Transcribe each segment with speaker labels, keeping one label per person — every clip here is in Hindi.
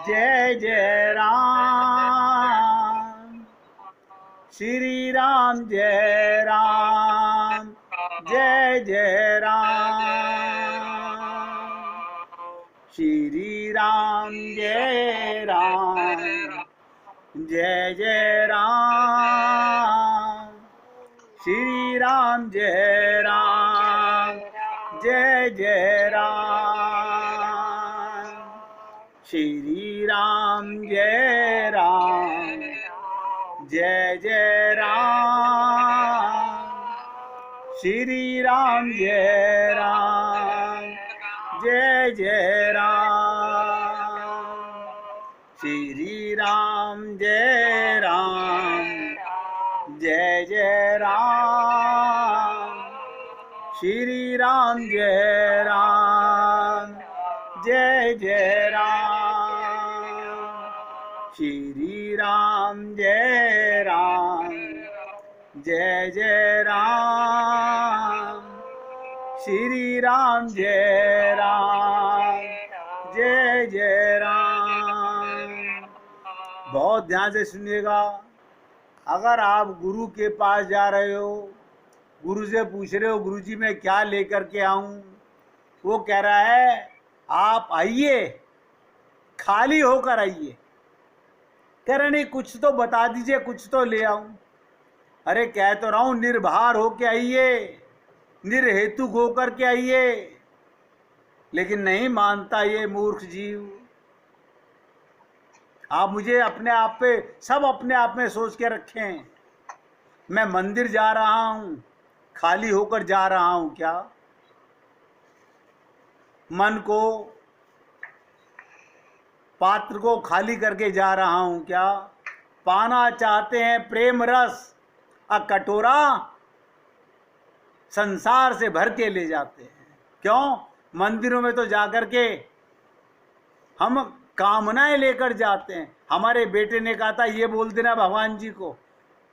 Speaker 1: जय जय राम, श्री राम जय राम, जय जय राम, श्री राम जय राम, जय जय राम, श्री राम जय राम, जय जय राम, श्री राम जय राम, जय जय राम, श्री राम जय राम, जय जय राम, श्री राम जय राम, जय जय राम, श्री राम जय राम, जय जय राम, श्री राम जय राम, जय जय राम, श्री राम जय राम, जय जय राम। बहुत ध्यान से सुनिएगा। अगर आप गुरु के पास जा रहे हो, गुरु से पूछ रहे हो गुरु जी मैं क्या लेकर के आऊं, वो कह रहा है आप आइए, खाली होकर आइए। कह रहे नहीं कुछ तो बता दीजिए, कुछ तो ले आऊं। अरे कह तो रहा हूं निर्भर होके आइए, निर्हेतु होकर के आइए, लेकिन नहीं मानता ये मूर्ख जीव। आप मुझे अपने आप पे, सब अपने आप में सोच के रखें मैं मंदिर जा रहा हूं, खाली होकर जा रहा हूं क्या? मन को, पात्र को खाली करके जा रहा हूं क्या? पाना चाहते हैं प्रेम रस, कटोरा संसार से भर के ले जाते हैं। क्यों? मंदिरों में तो जाकर के हम कामनाएं लेकर जाते हैं। हमारे बेटे ने कहा था ये बोल देना भगवान जी को,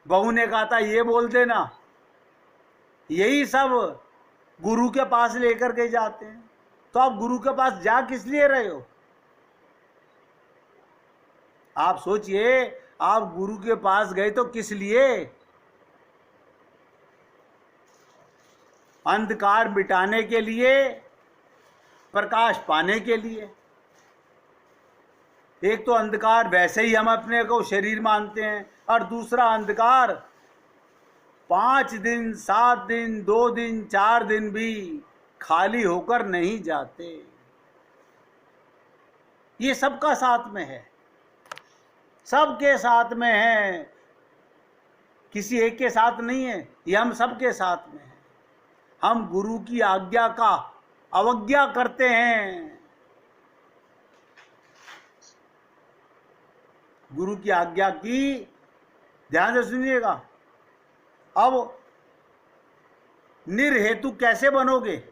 Speaker 1: बहू ने कहा था ये बोल देना, यही सब गुरु के पास लेकर के जाते हैं। तो आप गुरु के पास जा किस लिए रहे हो? आप सोचिए, आप गुरु के पास गए तो किस लिए? अंधकार मिटाने के लिए, प्रकाश पाने के लिए। एक तो अंधकार वैसे ही हम अपने को शरीर मानते हैं, और दूसरा अंधकार 5 दिन 7 दिन 2 दिन 4 दिन भी खाली होकर नहीं जाते। ये सबका साथ में है, सबके साथ में है, किसी एक के साथ नहीं है, ये हम सबके साथ में है। हम गुरु की आज्ञा का अवज्ञा करते हैं। गुरु की आज्ञा की ध्यान से सुनिएगा। अब निर्हेतु कैसे बनोगे?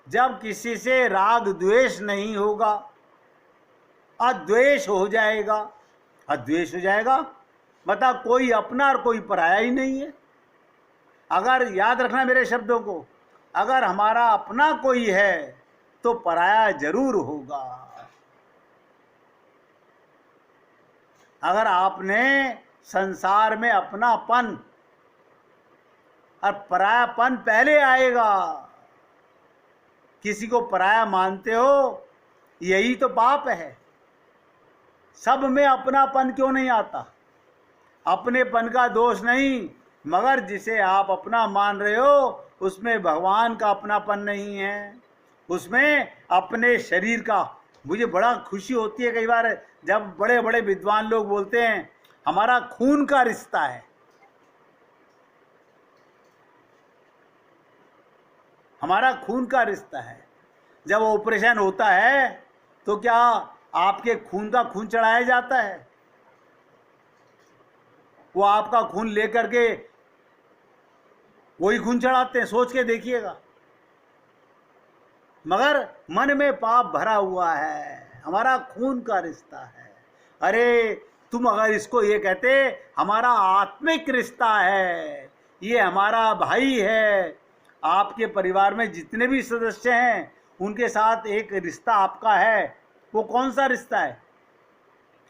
Speaker 1: जब किसी से राग द्वेष नहीं होगा, अद्वेष हो जाएगा। अद्वेष हो जाएगा बता, कोई अपना और कोई पराया ही नहीं है। अगर याद रखना मेरे शब्दों को, अगर हमारा अपना कोई है तो पराया जरूर होगा। अगर आपने संसार में अपनापन और परायापन पहले आएगा, किसी को पराया मानते हो, यही तो पाप है। सब में अपनापन क्यों नहीं आता? अपनेपन का दोष नहीं, मगर जिसे आप अपना मान रहे हो उसमें भगवान का अपनापन नहीं है, उसमें अपने शरीर का। मुझे बड़ा खुशी होती है कई बार जब बड़े बड़े विद्वान लोग बोलते हैं हमारा खून का रिश्ता है। हमारा खून का रिश्ता है। जब ऑपरेशन होता है तो क्या आपके खून का खून चढ़ाया जाता है? वो आपका खून लेकर के वही खून चढ़ाते हैं, सोच के देखिएगा। मगर मन में पाप भरा हुआ है, हमारा खून का रिश्ता है। अरे तुम अगर इसको ये कहते हमारा आत्मिक रिश्ता है, ये हमारा भाई है, आपके परिवार में जितने भी सदस्य हैं उनके साथ एक रिश्ता आपका है, वो कौन सा रिश्ता है?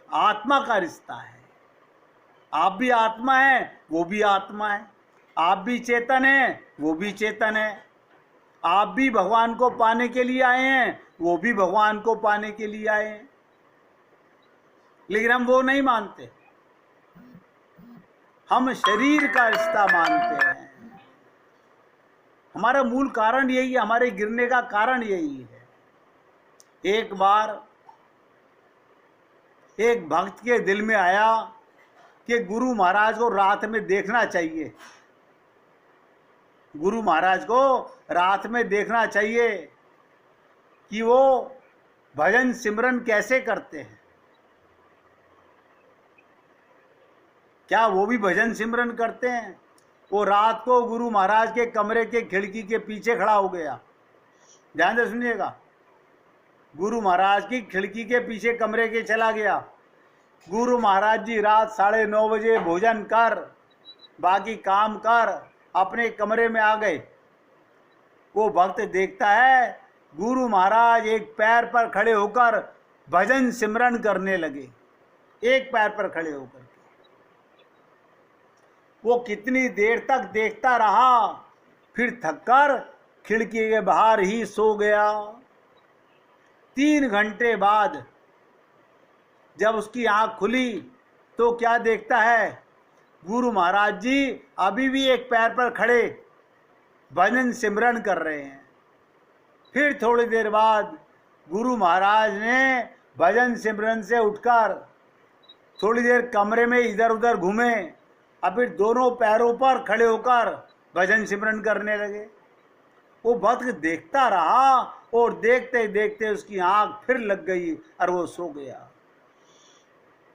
Speaker 1: आत्मा का रिश्ता है। आप भी आत्मा है, वो भी आत्मा है। आप भी चेतन है, वो भी चेतन है। आप भी भगवान को पाने के लिए आए हैं, वो भी भगवान को पाने के लिए आए हैं। लेकिन हम वो नहीं मानते, हम शरीर का रिश्ता मानते हैं। हमारा मूल कारण यही है, हमारे गिरने का कारण यही है। एक बार एक भक्त के दिल में आया कि गुरु महाराज को रात में देखना चाहिए, गुरु महाराज को रात में देखना चाहिए कि वो भजन सिमरन कैसे करते हैं। क्या वो भी भजन सिमरन करते हैं? वो रात को गुरु महाराज के कमरे के खिड़की के पीछे खड़ा हो गया। ध्यान से सुनिएगा, गुरु महाराज की खिड़की के पीछे कमरे के चला गया। गुरु महाराज जी रात 9:30 बजे भोजन कर, बाकी काम कर, अपने कमरे में आ गए। वो भक्त देखता है गुरु महाराज एक पैर पर खड़े होकर भजन सिमरन करने लगे, एक पैर पर खड़े होकर। वो कितनी देर तक देखता रहा, फिर थककर खिड़की के बाहर ही सो गया। 3 घंटे बाद जब उसकी आंख खुली तो क्या देखता है, गुरु महाराज जी अभी भी एक पैर पर खड़े भजन सिमरन कर रहे हैं। फिर थोड़ी देर बाद गुरु महाराज ने भजन सिमरन से उठकर थोड़ी देर कमरे में इधर उधर घूमे, अब फिर दोनों पैरों पर खड़े होकर भजन सिमरन करने लगे। वो भक्त देखता रहा और देखते देखते उसकी आंख फिर लग गई और वो सो गया।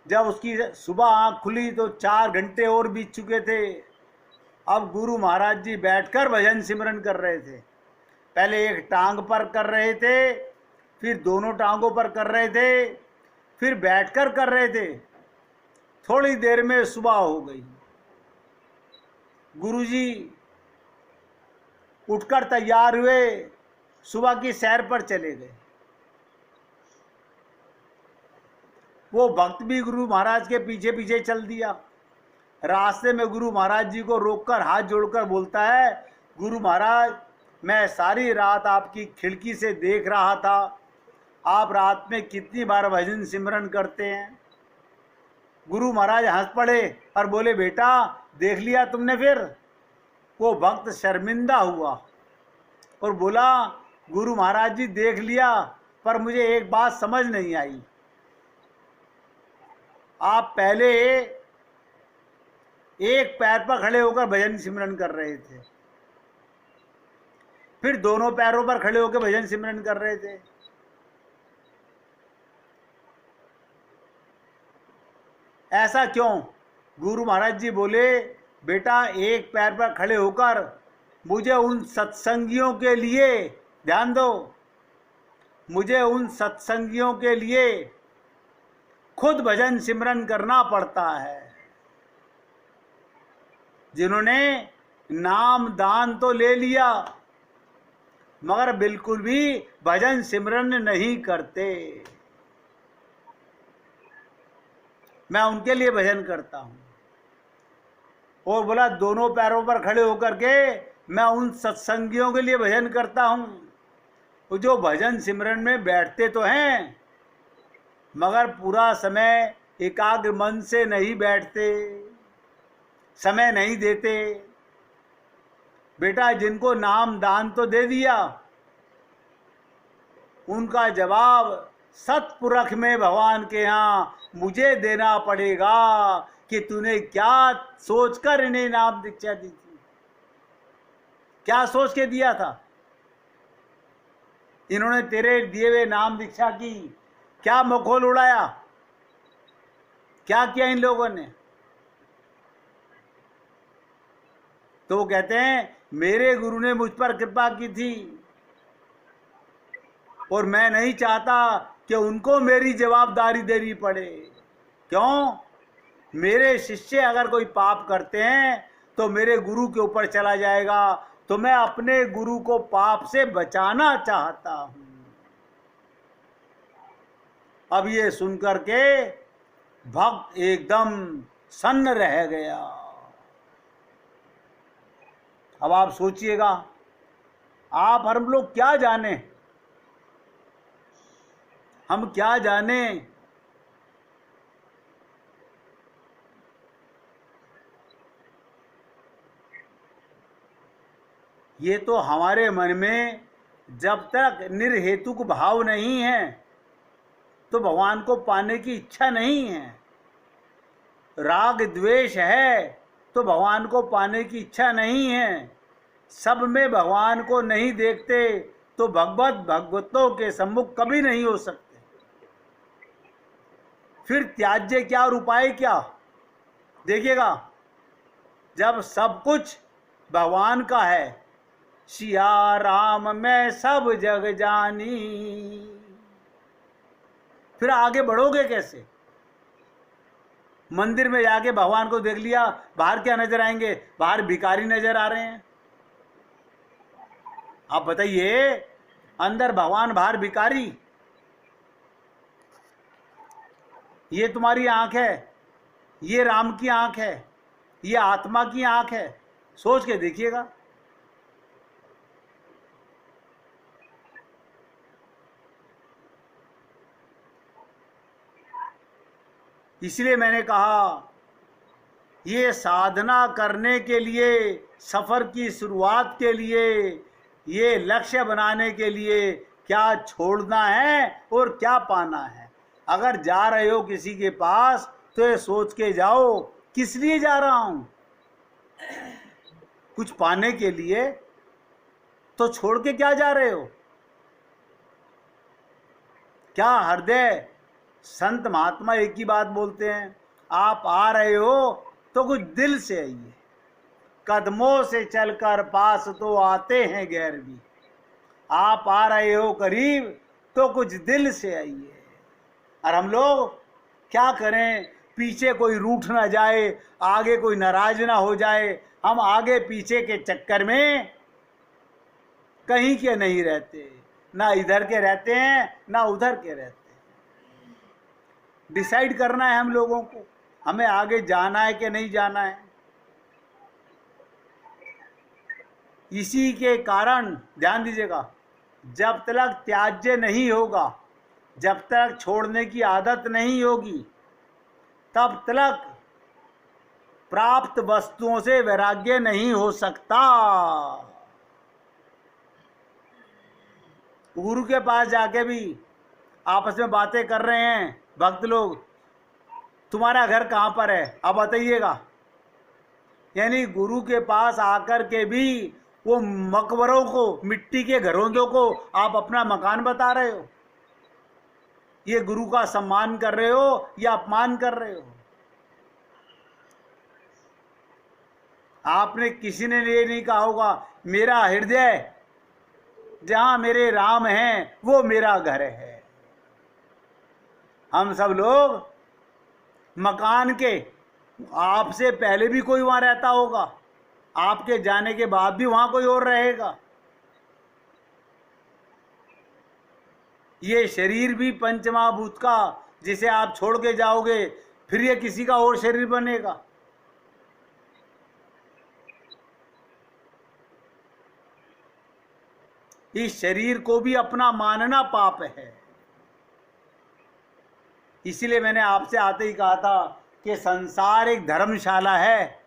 Speaker 1: जब उसकी सुबह आंख खुली तो 4 घंटे और बीत चुके थे। अब गुरु महाराज जी बैठकर भजन सिमरन कर रहे थे। पहले एक टांग पर कर रहे थे, फिर दोनों टांगों पर कर रहे थे, फिर बैठकर कर रहे थे। थोड़ी देर में सुबह हो गई। गुरुजी उठकर तैयार हुए, सुबह की सैर पर चले गए। वो भक्त भी गुरु महाराज के पीछे पीछे चल दिया। रास्ते में गुरु महाराज जी को रोककर हाथ जोड़कर बोलता है, गुरु महाराज मैं सारी रात आपकी खिड़की से देख रहा था, आप रात में कितनी बार भजन सिमरन करते हैं। गुरु महाराज हंस पड़े और बोले, बेटा देख लिया तुमने फिर? वो भक्त शर्मिंदा हुआ और बोला, गुरु महाराज जी देख लिया, पर मुझे एक बात समझ नहीं आई। आप पहले एक पैर पर खड़े होकर भजन सिमरन कर रहे थे, फिर दोनों पैरों पर खड़े होकर भजन सिमरन कर रहे थे। ऐसा क्यों? गुरु महाराज जी बोले, बेटा एक पैर पर खड़े होकर मुझे उन सत्संगियों के लिए, ध्यान दो, मुझे उन सत्संगियों के लिए खुद भजन सिमरन करना पड़ता है, जिन्होंने नाम दान तो ले लिया मगर बिल्कुल भी भजन सिमरन नहीं करते। मैं उनके लिए भजन करता हूं। और बोला, दोनों पैरों पर खड़े होकर के मैं उन सत्संगियों के लिए भजन करता हूं, जो भजन सिमरन में बैठते तो हैं मगर पूरा समय एकाग्र मन से नहीं बैठते, समय नहीं देते। बेटा जिनको नाम दान तो दे दिया, उनका जवाब सतपुरख में भगवान के यहाँ मुझे देना पड़ेगा कि तूने क्या सोचकर इन्हें नाम दीक्षा दी थी, क्या सोच के दिया था। इन्होंने तेरे दिए हुए नाम दीक्षा की क्या मखौल उड़ाया, क्या किया इन लोगों ने? तो वो कहते हैं, मेरे गुरु ने मुझ पर कृपा की थी और मैं नहीं चाहता कि उनको मेरी जवाबदारी देनी पड़े। क्यों? मेरे शिष्य अगर कोई पाप करते हैं तो मेरे गुरु के ऊपर चला जाएगा, तो मैं अपने गुरु को पाप से बचाना चाहता हूं। अब ये सुनकर के भक्त एकदम सन्न रह गया। अब आप सोचिएगा, आप हम लोग क्या जाने, हम क्या जाने ये तो हमारे मन में जब तक निर्हेतुक भाव नहीं है तो भगवान को पाने की इच्छा नहीं है। राग द्वेष है तो भगवान को पाने की इच्छा नहीं है। सब में भगवान को नहीं देखते तो भगवतों के सम्मुख कभी नहीं हो सकते। फिर त्याज्य क्या और उपाय क्या? देखिएगा, जब सब कुछ भगवान का है, सिया राम मैं सब जग जानी, फिर आगे बढ़ोगे कैसे? मंदिर में जाके भगवान को देख लिया, बाहर क्या नजर आएंगे? बाहर भिखारी नजर आ रहे हैं। आप बताइए, अंदर भगवान बाहर भिखारी। ये तुम्हारी आंख है, ये राम की आंख है, ये आत्मा की आंख है। सोच के देखिएगा। इसलिए मैंने कहा, ये साधना करने के लिए, सफर की शुरुआत के लिए, ये लक्ष्य बनाने के लिए क्या छोड़ना है और क्या पाना है। अगर जा रहे हो किसी के पास तो ये सोच के जाओ, किस लिए जा रहा हूं? कुछ पाने के लिए तो छोड़ के क्या जा रहे हो? क्या हृदय संत महात्मा एक ही बात बोलते हैं, आप आ रहे हो तो कुछ दिल से आइए, कदमों से चलकर पास तो आते हैं गैर भी। आप आ रहे हो करीब तो कुछ दिल से आइए। और हम लोग क्या करें, पीछे कोई रूठ ना जाए, आगे कोई नाराज ना हो जाए, हम आगे पीछे के चक्कर में कहीं के नहीं रहते, ना इधर के रहते हैं ना उधर के रहते हैं। डिसाइड करना है हम लोगों को, हमें आगे जाना है कि नहीं जाना है। इसी के कारण ध्यान दीजिएगा, जब तक त्याज्य नहीं होगा, जब तक छोड़ने की आदत नहीं होगी, तब तक प्राप्त वस्तुओं से वैराग्य नहीं हो सकता। गुरु के पास जाके भी आपस में बातें कर रहे हैं भक्त लोग, तुम्हारा घर कहाँ पर है अब बताइएगा। यानी गुरु के पास आकर के भी वो मकबरों को, मिट्टी के घरोंदों को आप अपना मकान बता रहे हो। ये गुरु का सम्मान कर रहे हो या अपमान कर रहे हो? आपने किसी ने ये नहीं कहा होगा, मेरा हृदय जहां मेरे राम हैं वो मेरा घर है। हम सब लोग मकान के, आपसे पहले भी कोई वहां रहता होगा, आपके जाने के बाद भी वहां कोई और रहेगा। ये शरीर भी पंचमहाभूत का, जिसे आप छोड़ के जाओगे फिर ये किसी का और शरीर बनेगा। इस शरीर को भी अपना मानना पाप है। इसीलिए मैंने आपसे आते ही कहा था कि संसार एक धर्मशाला है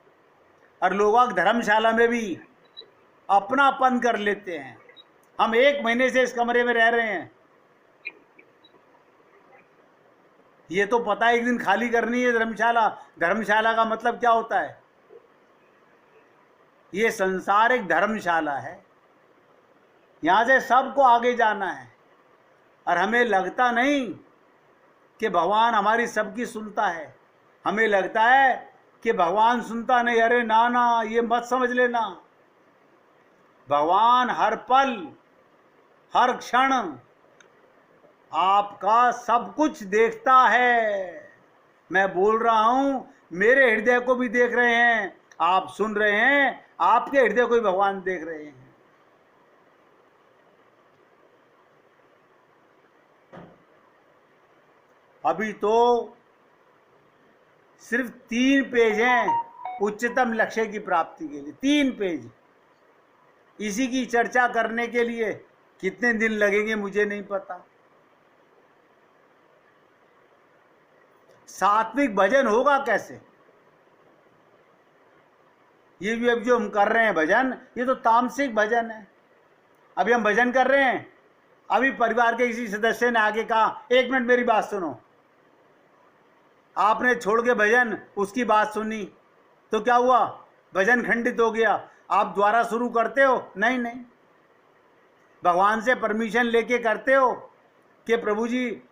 Speaker 1: और लोग धर्मशाला में भी अपनापन कर लेते हैं। हम 1 महीने से इस कमरे में रह रहे हैं, ये तो पता है एक दिन खाली करनी है धर्मशाला। धर्मशाला का मतलब क्या होता है? ये संसार एक धर्मशाला है, यहां से सबको आगे जाना है। और हमें लगता नहीं कि भगवान हमारी सबकी सुनता है, हमें लगता है कि भगवान सुनता नहीं। अरे ना ना, ये मत समझ लेना। भगवान हर पल हर क्षण आपका सब कुछ देखता है। मैं बोल रहा हूं, मेरे हृदय को भी देख रहे हैं, आप सुन रहे हैं, आपके हृदय को भी भगवान देख रहे हैं। अभी तो सिर्फ 3 पेज हैं उच्चतम लक्ष्य की प्राप्ति के लिए, 3 पेज। इसी की चर्चा करने के लिए कितने दिन लगेंगे मुझे नहीं पता। सात्विक भजन होगा कैसे? ये भी अब जो हम कर रहे हैं भजन, ये तो तामसिक भजन है। अभी हम भजन कर रहे हैं, अभी परिवार के किसी सदस्य ने आगे कहा 1 मिनट मेरी बात सुनो, आपने छोड़ के भजन उसकी बात सुनी तो क्या हुआ? भजन खंडित हो गया। आप दोबारा शुरू करते हो? नहीं नहीं, भगवान से परमिशन लेके करते हो कि प्रभु जी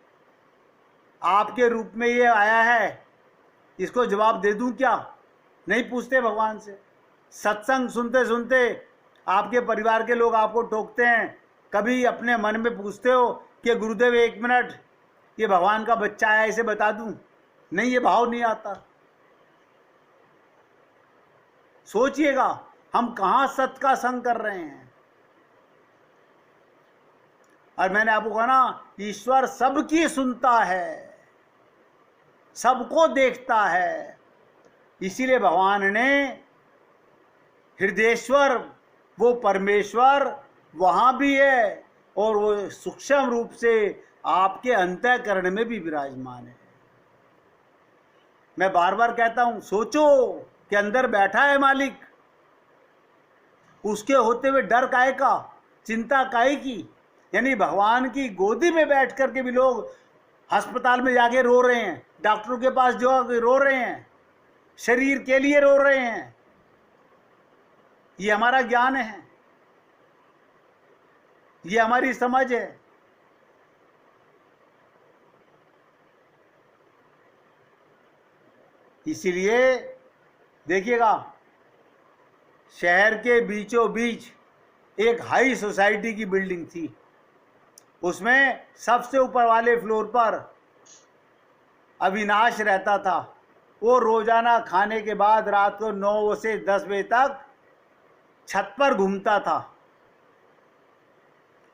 Speaker 1: आपके रूप में ये आया है, इसको जवाब दे दूं क्या? नहीं पूछते भगवान से। सत्संग सुनते सुनते आपके परिवार के लोग आपको टोकते हैं, कभी अपने मन में पूछते हो कि गुरुदेव 1 मिनट ये भगवान का बच्चा है इसे बता दूं? नहीं, ये भाव नहीं आता। सोचिएगा हम कहां सत्य का संग कर रहे हैं। और मैंने आपको कहा ना, ईश्वर सबकी सुनता है, सबको देखता है। इसीलिए भगवान ने हृदयेश्वर, वो परमेश्वर वहां भी है और वो सूक्ष्म रूप से आपके अंतःकरण में भी विराजमान है। मैं बार बार कहता हूं, सोचो कि अंदर बैठा है मालिक, उसके होते हुए डर काहे का, चिंता काहे की? यानी भगवान की गोदी में बैठ करके भी लोग अस्पताल में जाके रो रहे हैं, डॉक्टरों के पास जो रो रहे हैं, शरीर के लिए रो रहे हैं। ये हमारा ज्ञान है, ये हमारी समझ है। इसीलिए देखिएगा, शहर के बीचों बीच एक हाई सोसाइटी की बिल्डिंग थी। उसमें सबसे ऊपर वाले फ्लोर पर अविनाश रहता था। वो रोजाना खाने के बाद रात को 9 से 10 बजे तक छत पर घूमता था।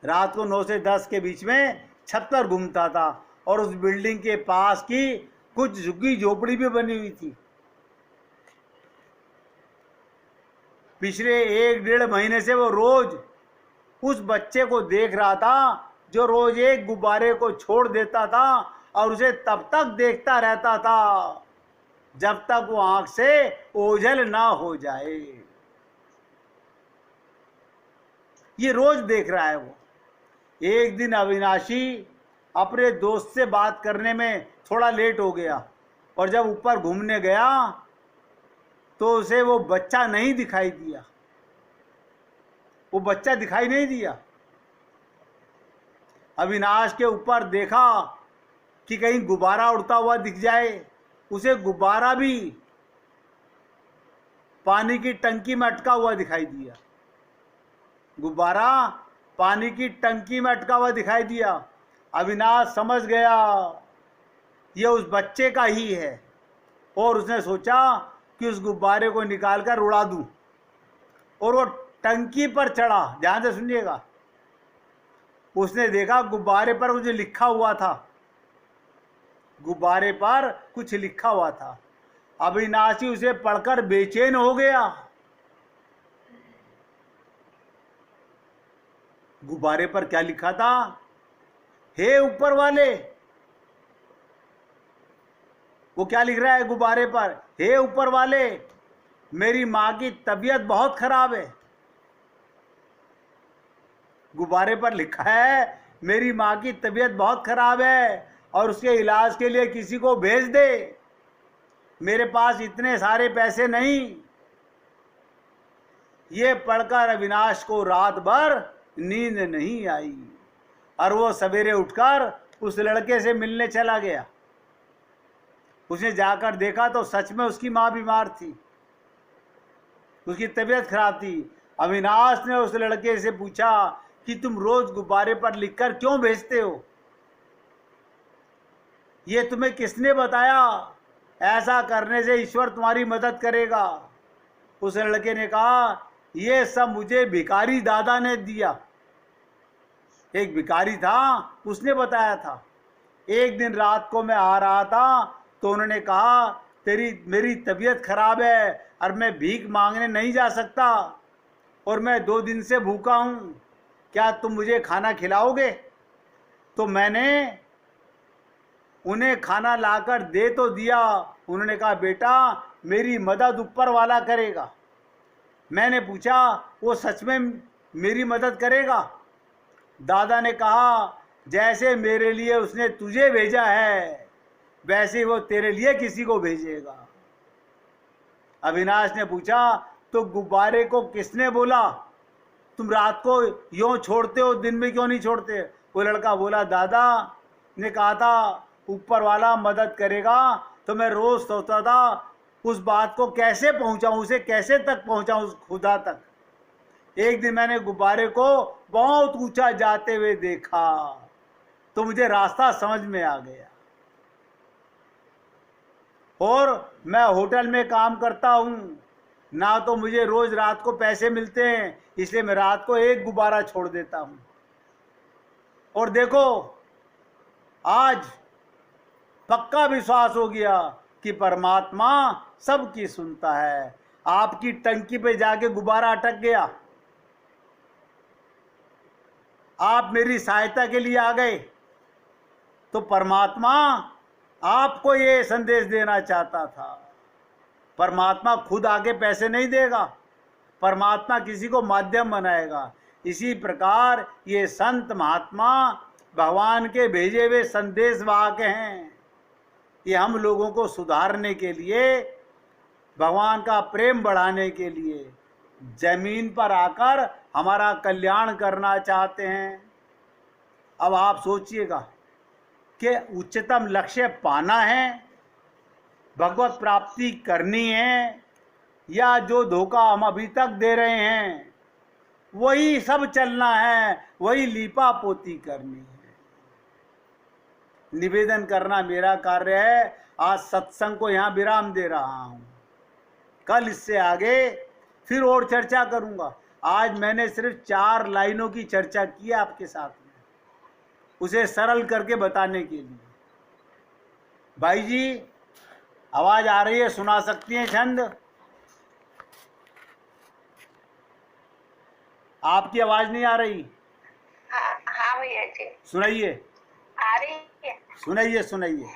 Speaker 1: रात को 9 से 10 के बीच में छत पर घूमता था। और उस बिल्डिंग के पास की कुछ झुग्गी झोपड़ी भी बनी हुई थी। पिछले 1-1.5 महीने से वो रोज उस बच्चे को देख रहा था जो रोज एक गुब्बारे को छोड़ देता था और उसे तब तक देखता रहता था जब तक वो आंख से ओझल ना हो जाए। ये रोज देख रहा है वो। एक दिन अविनाशी अपने दोस्त से बात करने में थोड़ा लेट हो गया और जब ऊपर घूमने गया तो उसे वो बच्चा नहीं दिखाई दिया। वो बच्चा दिखाई नहीं दिया। अविनाश के ऊपर देखा कि कहीं गुब्बारा उड़ता हुआ दिख जाए। उसे गुब्बारा भी पानी की टंकी में अटका हुआ दिखाई दिया। गुब्बारा पानी की टंकी में अटका हुआ दिखाई दिया। अविनाश समझ गया यह उस बच्चे का ही है और उसने सोचा कि उस गुब्बारे को निकालकर उड़ा दूं। और वो टंकी पर चढ़ा। ध्यान से सुनिएगा। उसने देखा गुब्बारे पर कुछ लिखा हुआ था। गुब्बारे पर कुछ लिखा हुआ था। अविनाशी उसे पढ़कर बेचैन हो गया। गुब्बारे पर क्या लिखा था? हे ऊपर वाले। वो क्या लिख रहा है गुब्बारे पर? हे ऊपर वाले, मेरी मां की तबीयत बहुत खराब है। गुब्बारे पर लिखा है मेरी मां की तबीयत बहुत खराब है और उसके इलाज के लिए किसी को भेज दे। मेरे पास इतने सारे पैसे नहीं। ये पढ़कर अविनाश को रात भर नींद नहीं आई और वो सवेरे उठकर उस लड़के से मिलने चला गया। उसने जाकर देखा तो सच में उसकी मां बीमार थी, उसकी तबीयत खराब थी। अविनाश ने उस लड़के से पूछा कि तुम रोज गुब्बारे पर लिखकर क्यों भेजते हो? ये तुम्हें किसने बताया? ऐसा करने से ईश्वर तुम्हारी मदद करेगा। उस लड़के ने कहा ये सब मुझे भिखारी दादा ने दिया। एक भिखारी था, उसने बताया था। एक दिन रात को मैं आ रहा था तो उन्होंने कहा मेरी तबीयत खराब है और मैं भीख मांगने नहीं जा सकता और मैं 2 दिन से भूखा हूँ, क्या तुम मुझे खाना खिलाओगे? तो मैंने उन्हें खाना लाकर दे तो दिया। उन्होंने कहा, बेटा मेरी मदद ऊपर वाला करेगा। मैंने पूछा, वो सच में मेरी मदद करेगा? दादा ने कहा, जैसे मेरे लिए उसने तुझे भेजा है वैसे वो तेरे लिए किसी को भेजेगा। अविनाश ने पूछा, तो गुब्बारे को किसने बोला? तुम रात को यूं छोड़ते हो, दिन में क्यों नहीं छोड़ते? वो लड़का बोला, दादा ने कहा था ऊपर वाला मदद करेगा, तो मैं रोज सोचता था उस बात को कैसे पहुंचाऊं, उसे कैसे तक पहुंचाऊं, उस खुदा तक। एक दिन मैंने गुब्बारे को बहुत ऊंचा जाते हुए देखा तो मुझे रास्ता समझ में आ गया। और मैं होटल में काम करता हूं, ना तो मुझे रोज रात को पैसे मिलते हैं, इसलिए मैं रात को एक गुब्बारा छोड़ देता हूं। और देखो, आज पक्का विश्वास हो गया कि परमात्मा सबकी सुनता है। आपकी टंकी पे जाके गुब्बारा अटक गया, आप मेरी सहायता के लिए आ गए, तो परमात्मा आपको ये संदेश देना चाहता था। परमात्मा खुद आके पैसे नहीं देगा, परमात्मा किसी को माध्यम बनाएगा। इसी प्रकार ये संत महात्मा भगवान के भेजे हुए संदेशवाहक हैं। ये हम लोगों को सुधारने के लिए, भगवान का प्रेम बढ़ाने के लिए जमीन पर आकर हमारा कल्याण करना चाहते हैं। अब आप सोचिएगा कि उच्चतम लक्ष्य पाना है, भगवत प्राप्ति करनी है, या जो धोखा हम अभी तक दे रहे हैं वही सब चलना है, वही लीपा पोती करनी है। निवेदन करना मेरा कार्य है। आज सत्संग को यहाँ विराम दे रहा हूँ, कल इससे आगे फिर और चर्चा करूँगा। आज मैंने सिर्फ 4 लाइनों की चर्चा की है आपके साथ में, उसे सरल करके बताने के लिए। भाई जी, आवाज आ रही है? सुना सकती हैं छंद? आपकी आवाज नहीं आ रही?
Speaker 2: हाँ भैया जी,
Speaker 1: सुनाइए,
Speaker 2: आ रही है।
Speaker 1: सुनाइए सुनाइए।